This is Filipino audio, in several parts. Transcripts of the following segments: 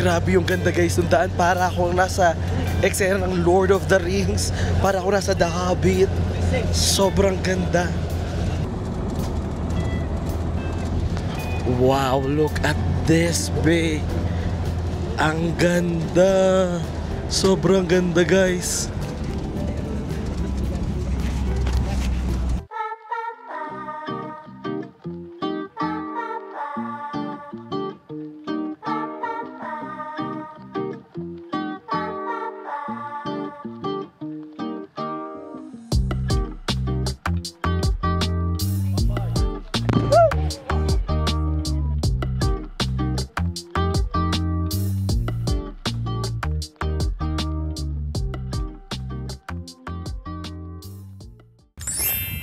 Grabe yung ganda guys, yung daan para akong nasa eksena ng Lord of the Rings, para akong nasa The Hobbit. Sobrang ganda. Wow, look at this bay. Ang ganda. Sobrang ganda guys.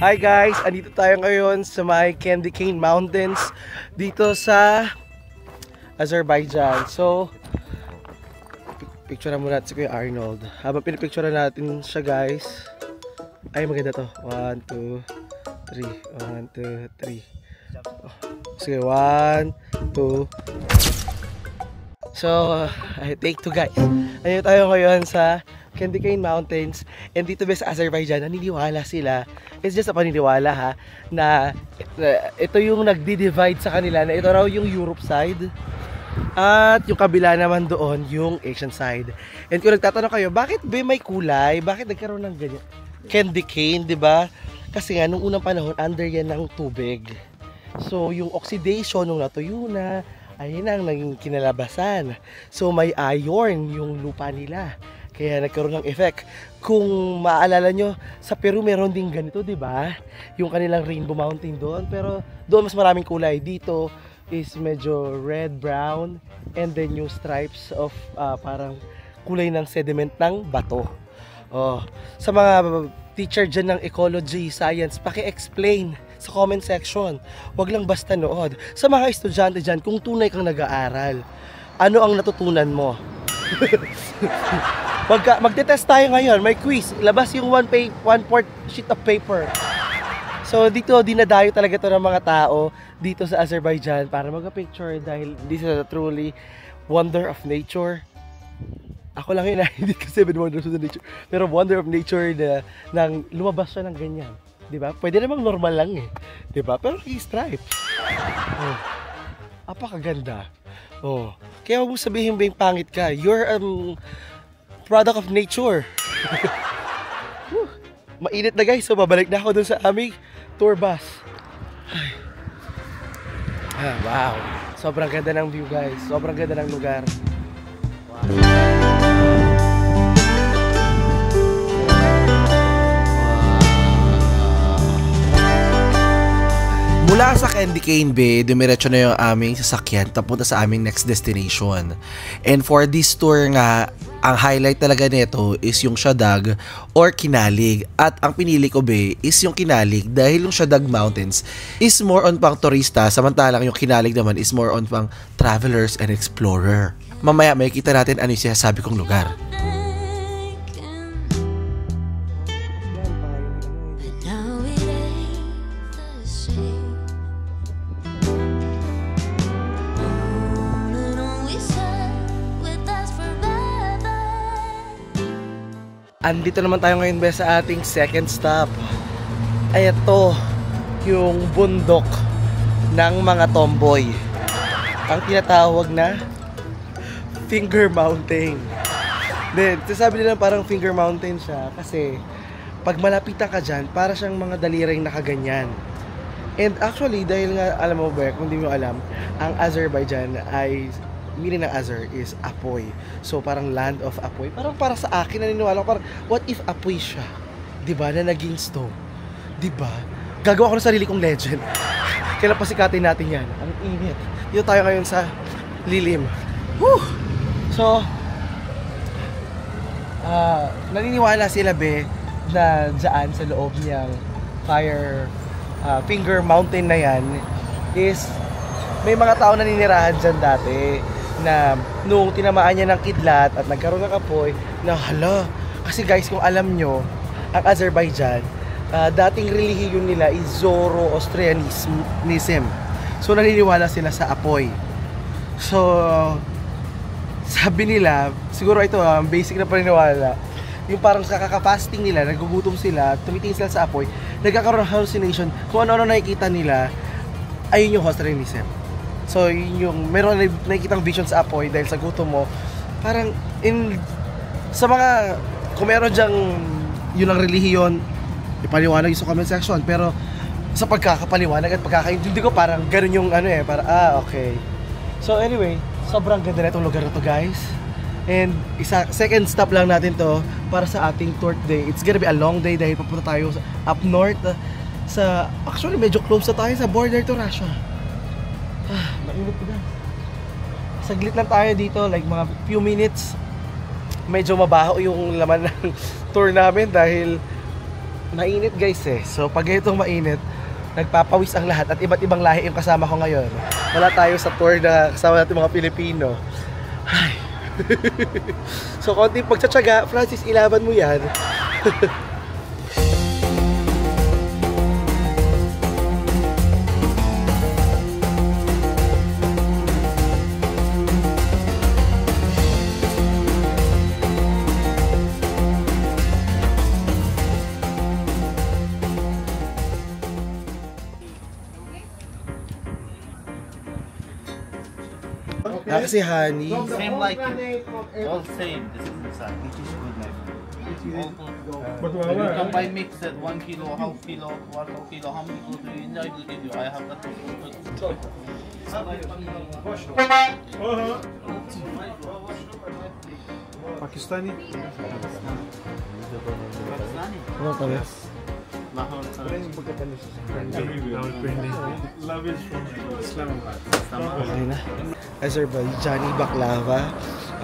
Hi guys! Andito tayo ngayon sa may Candy Cane Mountains dito sa Azerbaijan. So, picture muna natin si Kuya Arnold. Habang pinipicture natin siya guys. Ay maganda to. 1, 2, 3. 1, 2, 3. Sige, 1, 2. So, take 2 guys. Andito tayo ngayon sa Candy Cane Mountains, and dito ba sa Azerbaijan, naniniwala sila, it's just a paniniwala ha, na ito yung nagdi-divide sa kanila, na ito raw yung Europe side, at yung kabila naman doon, yung Asian side. And kung nagtatanong kayo, bakit ba may kulay? Bakit nagkaroon ng ganyan? Candy cane, di ba? Kasi nga, nung unang panahon, under yan ng tubig. So, yung oxidation, nung natuyo na, ayun ang naging kinalabasan. So, may iron yung lupa nila. Kaya nagkaroon ng effect. Kung maalala nyo, sa Peru meron din ganito, di ba? Yung kanilang Rainbow Mountain doon. Pero doon mas maraming kulay. Dito is medyo red, brown, and then yung stripes of parang kulay ng sediment ng bato. Oh, sa mga teacher dyan ng ecology, science, paki-explain sa comment section. Huwag lang basta nood. Sa mga estudyante dyan, kung tunay kang nag-aaral, ano ang natutunan mo? Magte-test tayo ngayon, may quiz. Labas yung 1/4 sheet of paper. So dito dinadayo talaga to ng mga tao dito sa Azerbaijan para mag-picture dahil this is a truly wonder of nature. Ako lang yun, hindi kasi wonder of nature, pero wonder of nature na nang lumabas siya ng ganyan, di ba? Pwede namang normal lang eh, di ba? Pero i-stripe. Oh, apakaganda. Oh, kaya huwag mo sabihin ba yung pangit ka? You're product of nature. Mainit na guys, so babalik na ako dun sa aming tour bus. Wow, sobrang ganda ng view guys, sobrang ganda ng lugar. Wow. Mula sa Candy Cane Bay, dumiretso na yung aming sasakyan papunta sa aming next destination. And for this tour nga, ang highlight talaga nito is yung Shadag or Kinalig. At ang pinili ko be is yung Kinalig dahil yung Shadag Mountains is more on pang turista, samantalang yung Kinalig naman is more on pang travelers and explorer. Mamaya makikita natin ano yung sinasabi kong lugar. Andito naman tayo ngayon ba sa ating second stop. Ay ito, yung bundok ng mga tomboy. Ang tinatawag na Finger Mountain. Then, sasabi nila parang Finger Mountain siya kasi pag malapitan ka dyan, para siyang mga daliring nakaganyan. And actually, dahil nga, alam mo ba, kung di mo alam, ang Azerbaijan ay meaning ng Azer is apoy. So parang land of apoy. Parang para sa akin naniniwala ko parang what if apoy siya? 'Di ba? Na naging stone. 'Di ba? Gagawa ko ng sarili kong legend. Kailan pa sikatin natin 'yan? Ang init. Dito tayo ngayon sa lilim. Woo! So naniniwala sila be na dyan sa loob niyang Finger Mountain na yan is may mga tao na ninirahan dyan dati na nung tinamaan niya ng kidlat at nagkaroon ng apoy na hala, kasi guys kung alam nyo ang Azerbaijan, dating relihiyon nila is Zoroastrianism. So naniniwala sila sa apoy. So sabi nila, siguro ito basic na paniniwala, yung parang sa kakafasting nila, nagugutom sila, tumitingin sila sa apoy, nagkakaroon ng hallucination, kung ano-ano nakikita nila, ayun yung hostrinism. So yun yung, meron nakikitang vision sa apoy dahil sa gutom mo, parang sa mga, kung meron dyang yun ang relihiyon, ipaliwanag yung sa comment section, pero sa pagkakapaliwanag at pagkakaintindi ko, parang ganun yung ano para okay. So anyway, sobrang ganda na itong lugar na to, guys. And second stop lang natin to para sa ating tour day. It's gonna be a long day dahil papunta tayo up north actually medyo close na tayo sa border to Russia. Mainit ko na. Saglit lang tayo dito, like mga few minutes. Medyo mabaho yung laman ng tour namin dahil mainit, guys So pag itong mainit, nagpapawis ang lahat at iba't ibang lahi yung kasama ko ngayon. Wala tayo sa tour na kasama natin mga Pilipino. Ay. So konting pagtsatsaga, Francis, ilaban mo yan. Kasi honey. Same like it. All same. This is inside. Which is good, my friend. All you can buy mixed at 1 kilo, half kilo, quarter kilo. How many kilos do you need? I will give you. I have that. Pakistani? Pakistani. Ano kami? Lahore. Love is from Islamabad. Okay na. Azerbaijani baklava.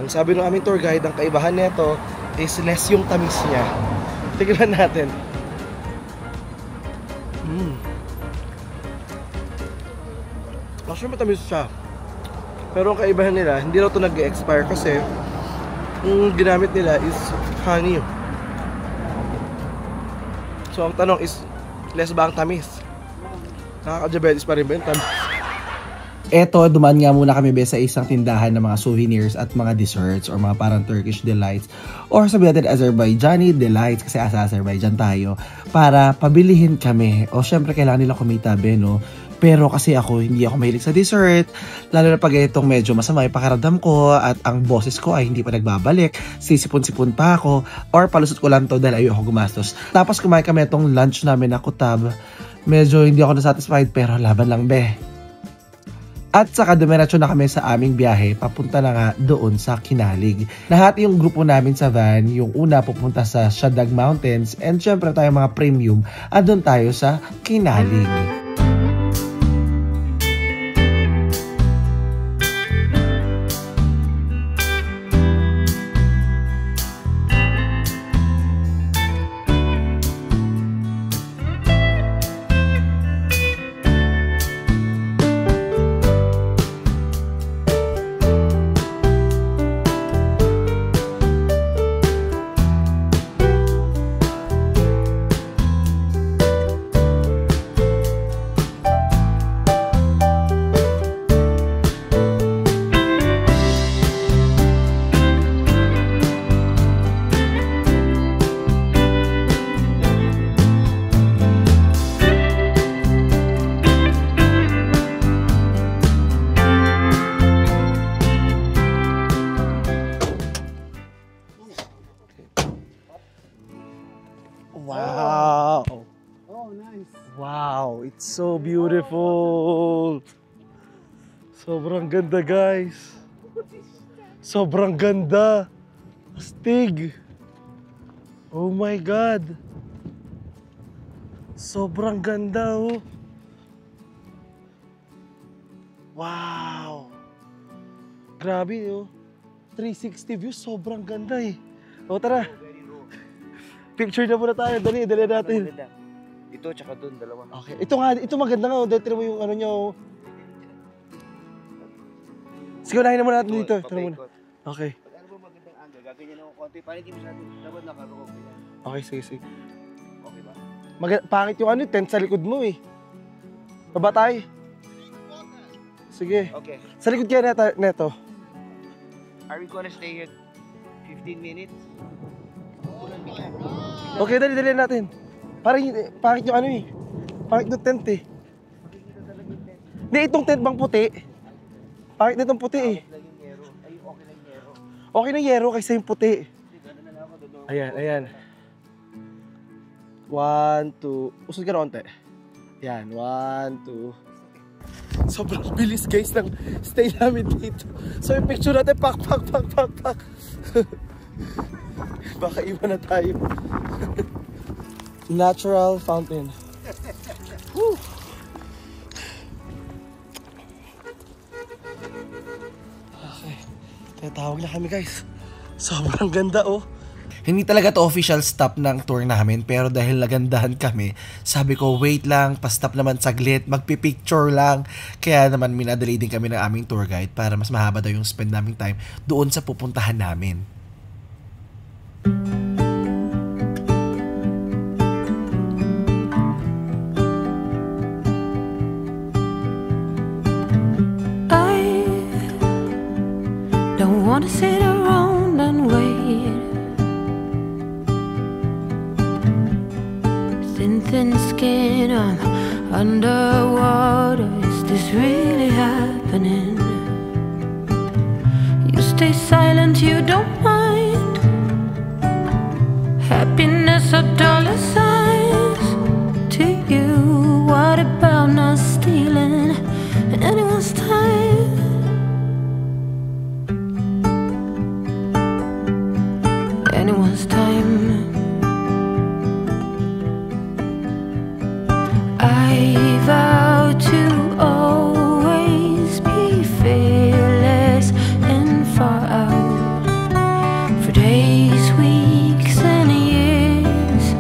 Ang sabi ng aming tour guide, ang kaibahan nito is less yung tamis niya. Tignan natin. Actually matamis siya. Pero ang kaibahan nila, hindi raw ito nag-expire kasi yung ginamit nila is honey. So ang tanong is, less ba ang tamis? Nakaka-diabetes pa rin ba yung tamis? Eto, dumaan nga muna kami sa isang tindahan ng mga souvenirs at mga desserts or mga parang Turkish delights or sabihin natin Azerbaijani delights kasi sa Azerbaijan tayo para pabilihin kami. O syempre kailangan nila kumita no? Pero kasi hindi ako mahilig sa dessert, lalo na pag itong medyo masama yung pakiramdam ko at ang boses ko ay hindi pa nagbabalik, sisipon-sipon pa ako or palusot ko lang to dahil ayoko gumastos. Tapos kumain kami itong lunch namin na kutab, medyo hindi ako nasatisfied pero laban lang At saka dumiretso na kami sa aming biyahe, papunta na nga doon sa Kinalig. Lahat yung grupo namin sa van, yung una pupunta sa Shadag Mountains and syempre tayo mga premium, andun tayo sa Kinalig. Wow! Oh, nice! Wow! It's so beautiful! Sobrang ganda, guys! Sobrang ganda! Astig! Oh my God! Sobrang ganda, oh! Wow! Grabe, oh! 360 views, sobrang ganda Oh, tara! Picture na muna tayo. Dali natin. Ito tsaka doon, dalawa. Okay. Ito maganda nga. Dahil tira mo yung ano niya. Sige, unahin na muna natin dito. Tira muna. Okay. Pag ano ba magandang angle, gaganyan ako konti. Parang hindi masyado. Dapat nakaroon. Okay, sige. Okay ba? Pangit yung tent sa likod mo Baba tayo. Sige. Okay. Sa likod kaya neto. Are we gonna stay here 15 minutes? Okay, dali natin. Pangit yung ano eh. Pangit yung tent eh. Hindi, itong tent bang puti? Pangit na itong puti eh. Okay na yero kaysa yung puti. Ayan. 1, 2. Usod ka na konti. Ayan, 1, 2. Sobrang bilis guys ng stay namin dito. So yung picture natin, pak. Baka iwan na tayo. Natural fountain. Woo! Okay. Tatawag na kami guys. Sobrang ganda oh. Hindi talaga to official stop ng tour namin, pero dahil nagandahan kami, sabi ko wait lang, pa-stop naman saglit, magpipicture lang. Kaya naman minadali din kami ng aming tour guide para mas mahaba daw yung spend naming time doon sa pupuntahan namin. I don't wanna sit around and wait. Thin skin, I'm underwater. Is this really happening? You stay silent, you don't mind. Happiness or dollar signs to you. What about not stealing anyone's time? Anyone's time. I vow to always be fearless and far out for days, weeks, and years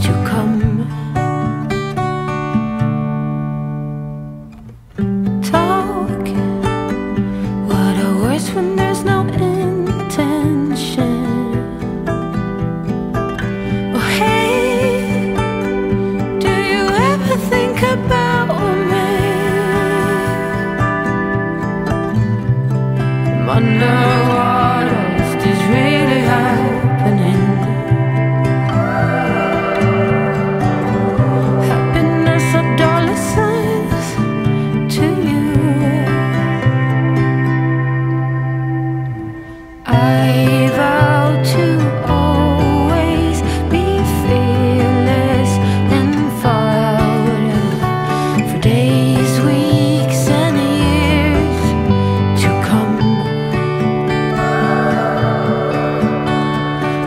to come. Talk, what are words when there's no intention? Oh hey, do you ever think about me? I'm underwater, is this really happening? Happiness or dollar signs to you. I vow to always be fearless and far out for days, weeks, and years to come.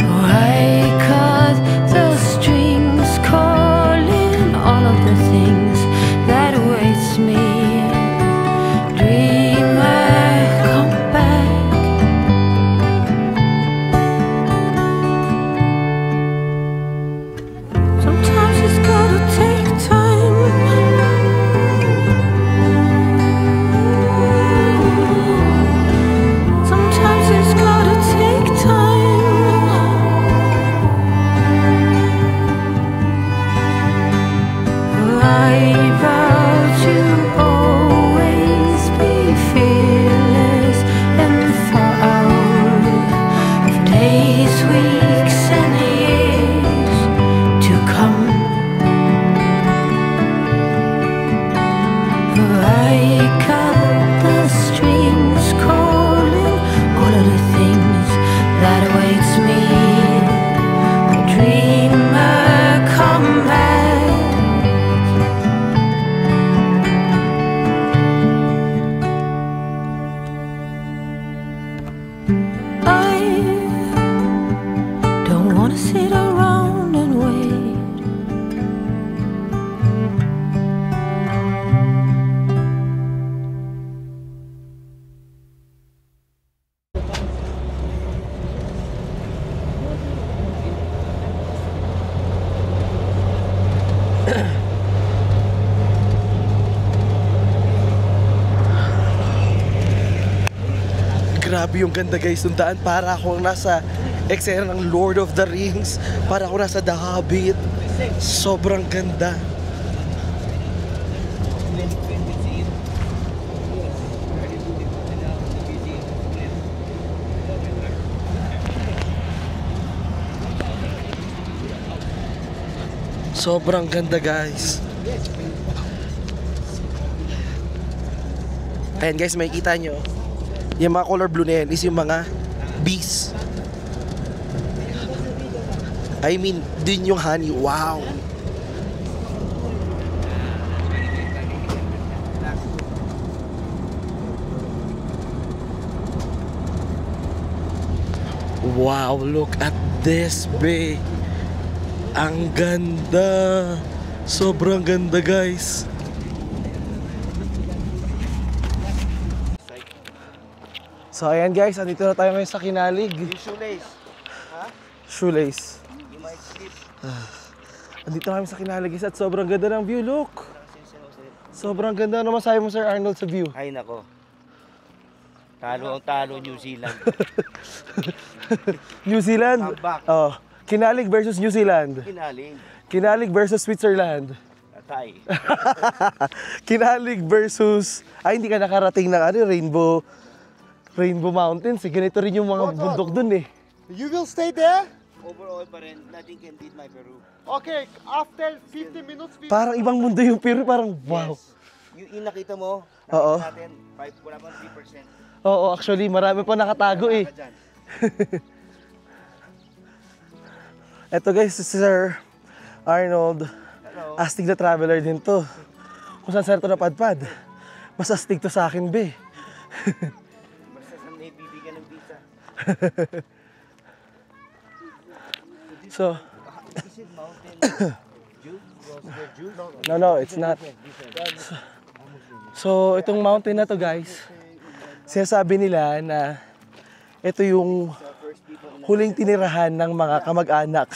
Oh, I cut the strings, calling all of the things that awaits me. Dreamer, come back. Sometimes it's gotta take time. Sometimes it's gotta take time. I vow to always be fearless and far out for days, weeks, and years to come. I cut the strings, calling all of the things that awaits me. Dreamer, come back. I don't wanna sit around and wait. Grabe yung ganda guys, yung daan para akong nasa eksena ng Lord of the Rings, para akong nasa The Hobbit. Sobrang ganda. Sobrang ganda guys. Ayan guys, makikita nyo. Yung mga color blue na yan is yung mga bees. I mean, din yung honey. Wow! Wow, look at this, babe. Ang ganda. Sobrang ganda, guys. So, ayan guys, andito na tayo ngayon sa Kinalig. Yung shoelace. Shoelace. You might slip. Andito na kami sa Kinalig guys at sobrang ganda ng view, look. Sobrang ganda. Ano masabi mo, Sir Arnold, sa view? Ay nako. Talo ang talo New Zealand. New Zealand? Comeback. Oh, Kinalig versus New Zealand. Kinaling. Kinalig versus Switzerland. Atay. Kinalig versus... Ay, hindi ka nakarating ng Rainbow Mountains. Ganito rin yung mga bundok dun eh. You will stay there? Overall pa rin, nothing can beat my Peru. Okay, after 50 minutes we... Parang ibang mundo yung Peru. Parang wow. Yung nakita mo, Oo. nakita natin, wala pang 3%. Oo, actually, marami pa nakatago eh. Wala ka dyan. Eto guys, si Sir Arnold. Hello. Astig na traveler din to. Kung saan saan ito napadpad. Mas astig to sa akin, be. Basta saan may bibigyan ng visa. So, Is it mountain Dew? Dew? no, it's not. So, itong mountain na to guys, sinasabi nila na ito yung huling tinirahan ng mga kamag-anak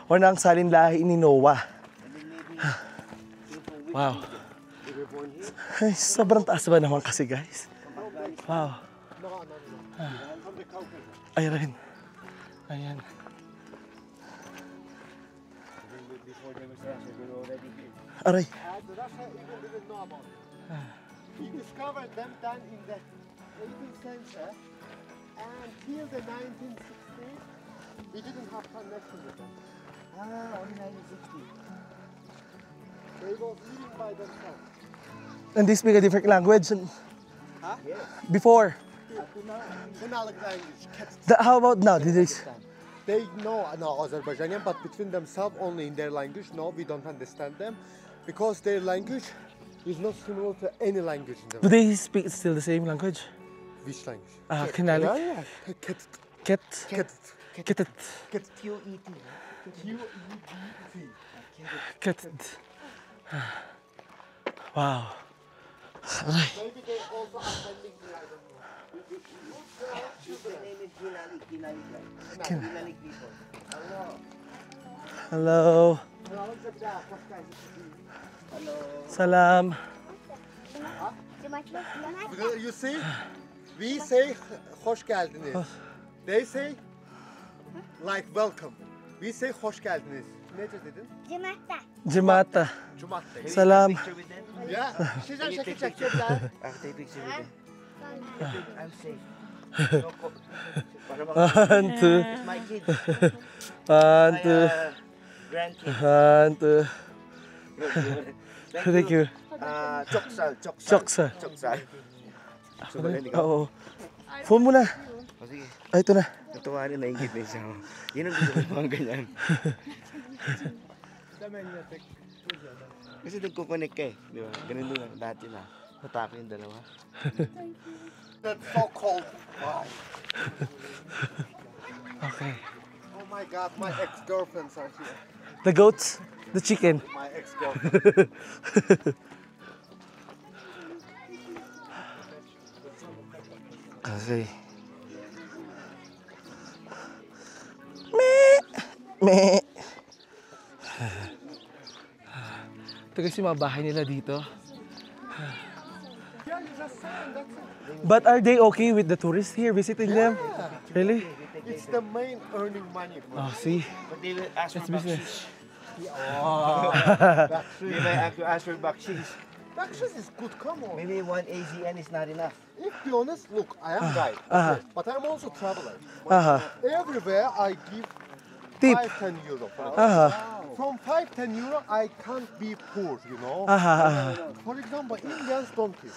o ng salinlahi ni Noah. Wow. Ay, sobrang taas ba naman kasi guys? Wow. Ayan. Ayan. Aray. Russia even didn't know about it. We discovered them then in the 18th century, and till the 1960s, we didn't have connection with them. Only 1960. They were living by themselves. And they speak a different language before. Kinalig language. How about now? Did they... They know Azerbaijani, but between themselves only in their language. No, we don't understand them because their language is not similar to any language in the Do world. they speak still the same language? Which language? Kinalig? Yeah. Ket. Q-E-T. Ket. Wow. Maybe they also are sending me, I don't know. The name is Kinalig. Kinalig people. Hello. Salam. You see, we say hoş geldiniz. They say like welcome. We say hoş geldiniz. Ne dedin? Jemata. Cumat. Salam. Picture with them? Yeah. Sizden Can you şekil take çekecekler. I'll take picture with them. I'm safe. One, two. It's my kid. One, My two. grandkid. One, two. Thank Thank you. Choksal. Choksal. Choksal. Oo. Phone mo na. O sige, Ay, ito na. natuwa rin, naingit na siya. Yun ang gusto ko mga ganyan. Kasi nagkukonek ka eh. Di ba? Ganun din lang. Dati na. Natake yung dalawa. That's so cold. Wow. Okay. Oh my God, my ex-girlfriends are here. The goats, the chicken. My ex-girlfriend. Okay. Meh. Ito kasi mga bahay nila dito. But are they okay with the tourists here visiting them? Really? It's the main earning money for Oh, see? But they will ask for It's business. bakshish. They will ask for bakshish. Bakshish is good, come on. Maybe one AZN is not enough. If be honest, look, I am guide, Uh-huh. but I'm also traveler. Aha. Everywhere I give Tip. 5-10 euro. Aha. from 5-10 euro, I can't be poor, you know. For example, Indians don't give.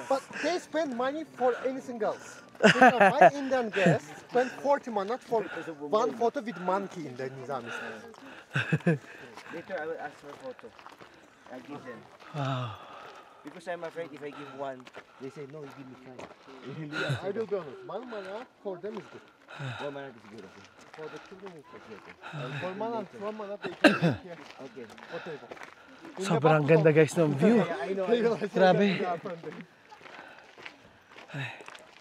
But they spend money for anything else. My Indian guests spend 40 manat for one photo with monkey in the Nizami style. Later I will ask for a photo. I'll give them. Wow. Because I'm afraid if I give one, they say no, you give me 5. I will be honest. 1 manat for them is good. 1 manat is good, okay. For the children is okay. For manat, 1 manat they can take here. Okay. Whatever. Sobrang ganda guys ng view. Grabe.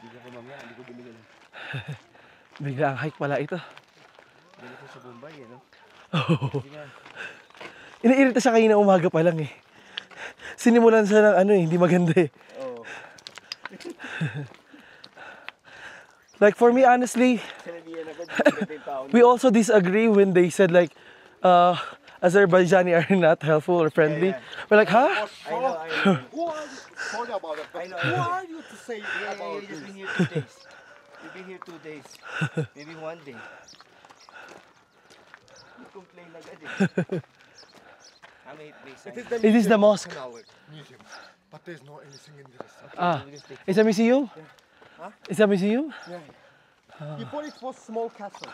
Hindi ko mamaya, hindi ko binigyan. Bigla ang hike pala ito. Hindi ko sa Bombay, no? Iniirita siya kanina umaga pa lang eh. Sinimulan siya ng ano eh, hindi maganda eh. Oo. Like for me honestly, we also disagree when they said like Azerbaijani are not helpful or friendly. We're like, huh? I know. Who are you? Sorry about that. I know. Who are you to say about You've just this? been here 2 days. You've been here 2 days. Maybe 1 day. You complain agad eh. It is the mosque. Museum. But there's no anything in this. It's a museum? Huh? It's a museum? Yeah. Before it was small castle.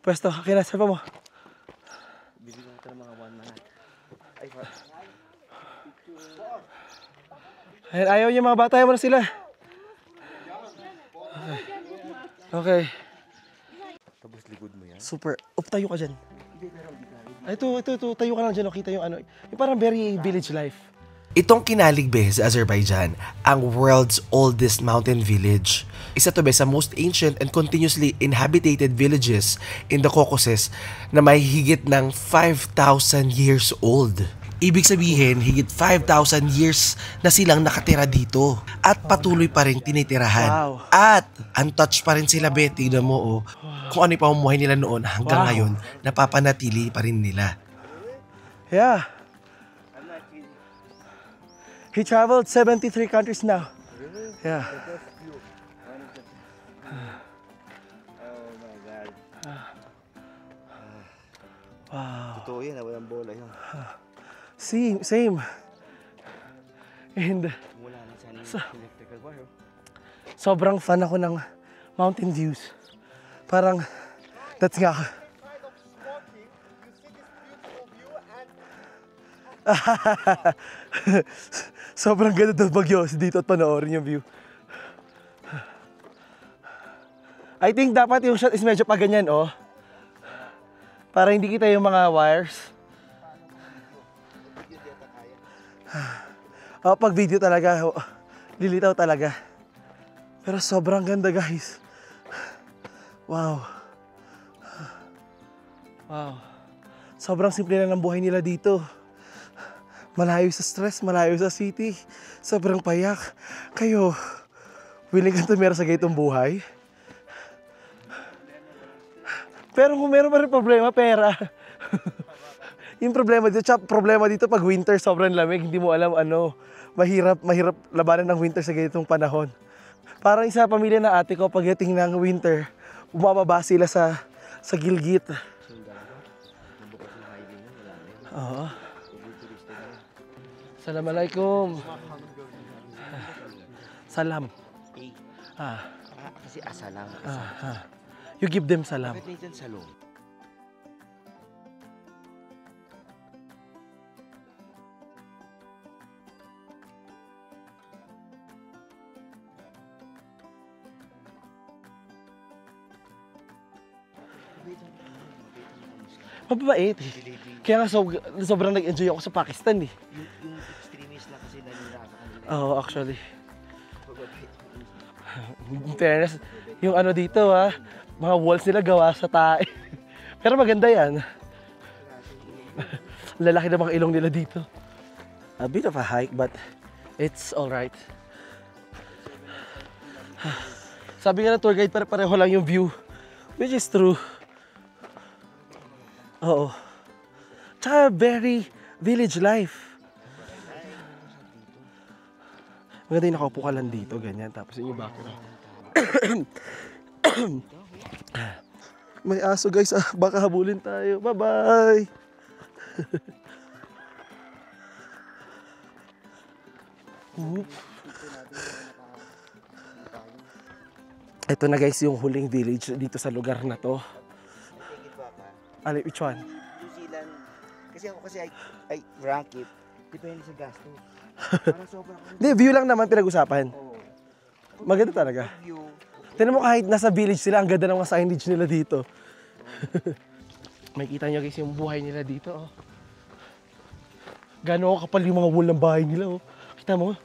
Pwesto, kinasa pa mo. Bibigyan ko ng mga 1 manat. Ay, Ayan, ayaw niya mga bata, ayaw mo na sila. Okay. Tapos likod mo yan. Super. Tayo ka dyan. Ito, tayo ka lang dyan. Kita yung ano, yung parang very village life. Itong Kinalig be sa Azerbaijan, ang world's oldest mountain village. Isa to be sa most ancient and continuously inhabited villages in the Caucasus na may higit ng 5,000 years old. Ibig sabihin, higit 5,000 years na silang nakatira dito at patuloy pa rin tinitirahan. Wow. At untouched pa rin sila, be. Tignan mo, oh, kung ano yung pamumuhay nila noon hanggang ngayon, napapanatili pa rin nila. Yeah. He traveled 73 countries now. Really? Yeah. The best view. Oh my God. Wow. Totoo yan, walang bola yun. Same. And Wala na sana yung electrical wire. sobrang fan ako ng mountain views. Parang, that's nga. Kind of smoking, you see this beautiful view and Sobrang ganda daw Baguio dito at panoorin yung view. I think dapat yung shot is medyo pa ganyan, oh. Para hindi kita yung mga wires. Pag video talaga, lilitaw talaga. Pero sobrang ganda, guys. Wow. Wow. Sobrang simple lang ng buhay nila dito. Malayo sa stress, malayo sa city. Sobrang payak. Kayo, willing ka tumira sa ganitong buhay? Pero kung meron pa rin problema, pera. Yung problema dito pag winter, sobrang lamig, hindi mo alam ano. Mahirap labanan ng winter sa ganitong panahon. Parang isa pamilya na ate ko, pagdating ng winter, bumababa sila sa gilgit. Oo. Assalamualaikum. Salam. Kasi asa lang. You give them salam. Bakit nandyan sa loob? Mababait eh. Kaya nga sobrang nag-enjoy ako sa Pakistan eh. Yung extremist na kasi nanira ka kanina. Oo, actually. In fairness, yung ano dito mga walls nila gawa sa tae. Pero maganda yan. Lalaki na mga ilong nila dito. A bit of a hike but it's alright. Sabi nga ng tour guide, pareho lang yung view. Which is true. Oo. Tsaka very village life. Maganda yung nakaupo ka lang dito, ganyan. Tapos yung background. May aso guys, baka habulin tayo. Bye-bye! Ito na guys yung huling village dito sa lugar na to. Take it back, ha? Ano, which one? New Zealand. Kasi ako kasi I rank it. Depende sa gasto. Parang sobrang... Hindi, view lang naman pinag-usapan. Oo. Maganda talaga. View. Tignan mo kahit nasa village sila, ang ganda ng mga signage nila dito. May kita nyo guys yung buhay nila dito. Oh. Gano'n kapal yung mga wall ng bahay nila. Oh. Kita mo,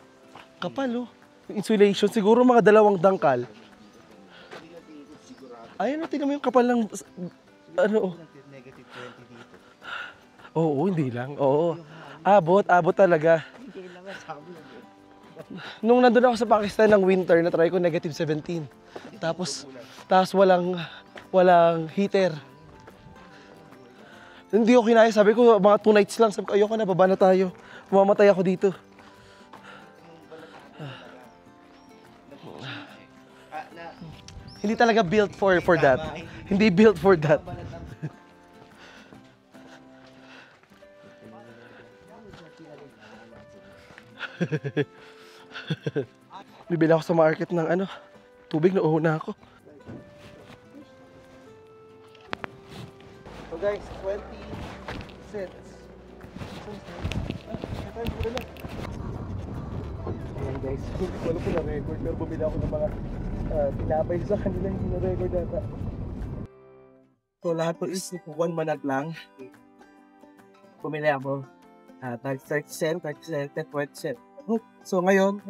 kapal oh. Yung insulation, siguro mga 2 dangkal. Ayun, tingnan mo yung kapal ng, ano, Negative 20 dito. oo, hindi lang, oo. Abot talaga. Hindi lang nga sabi lang. Nung nandun ako sa Pakistan ng winter, na-try ko negative 17. Tapos walang heater. Hindi ko kinaya, sabi ko, mga 2 nights lang. Sabi ko, ayoko na, baba na tayo. Mamamatay ako dito. Hindi talaga built for that. Hindi built for that. Bibili ako sa market ng ano, tubig, nauuna ako. So guys, 20 cents. Ayan guys, hindi ko alam kung na-record pero bumili ako ng mga tinapay sa kanila, hindi na-record data. So lahat po is 1 manat lang. Bumili ako. 30 cent, 20 cent. So ngayon,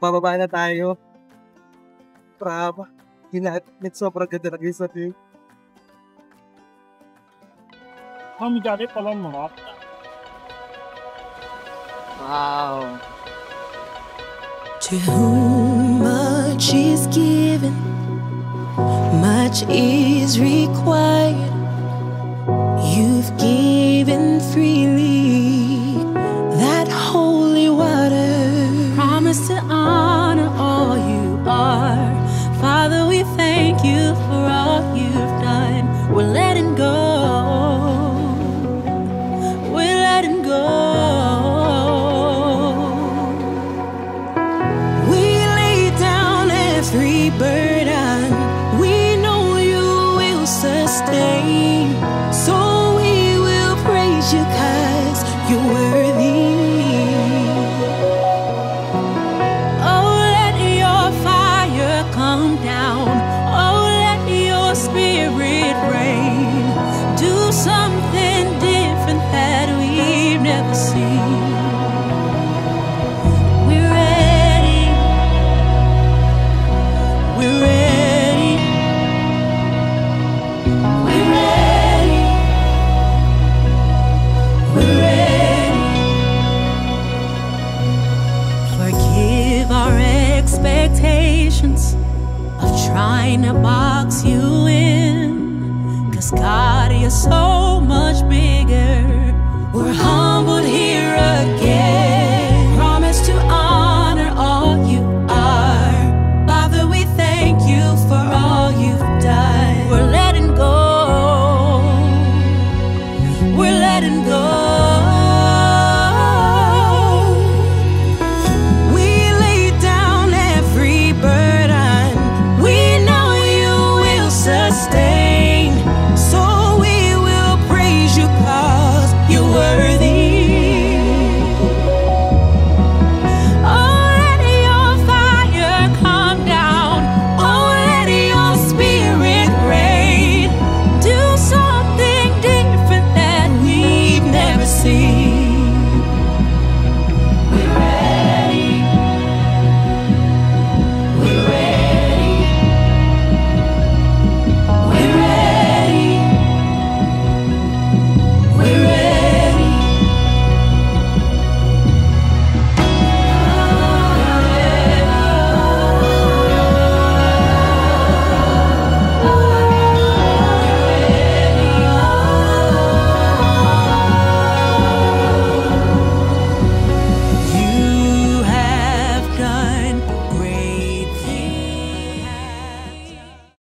bababa na tayo. Para hinatid, sobrang ganda na guys sa view. Wow. To whom much is given, much is required. You've given freely that holy water. Promise to honor all you are. Father, we thank you for all you've done. We're letting go. We're letting go. Every burden, we know you will sustain. So we will praise you 'cause you're worthy. Oh, let your fire come down. Oh, let your spirit reign. Do something different that we've never seen. Expectations of trying to box you in, 'cause God, you're so much bigger. We're humbled here again.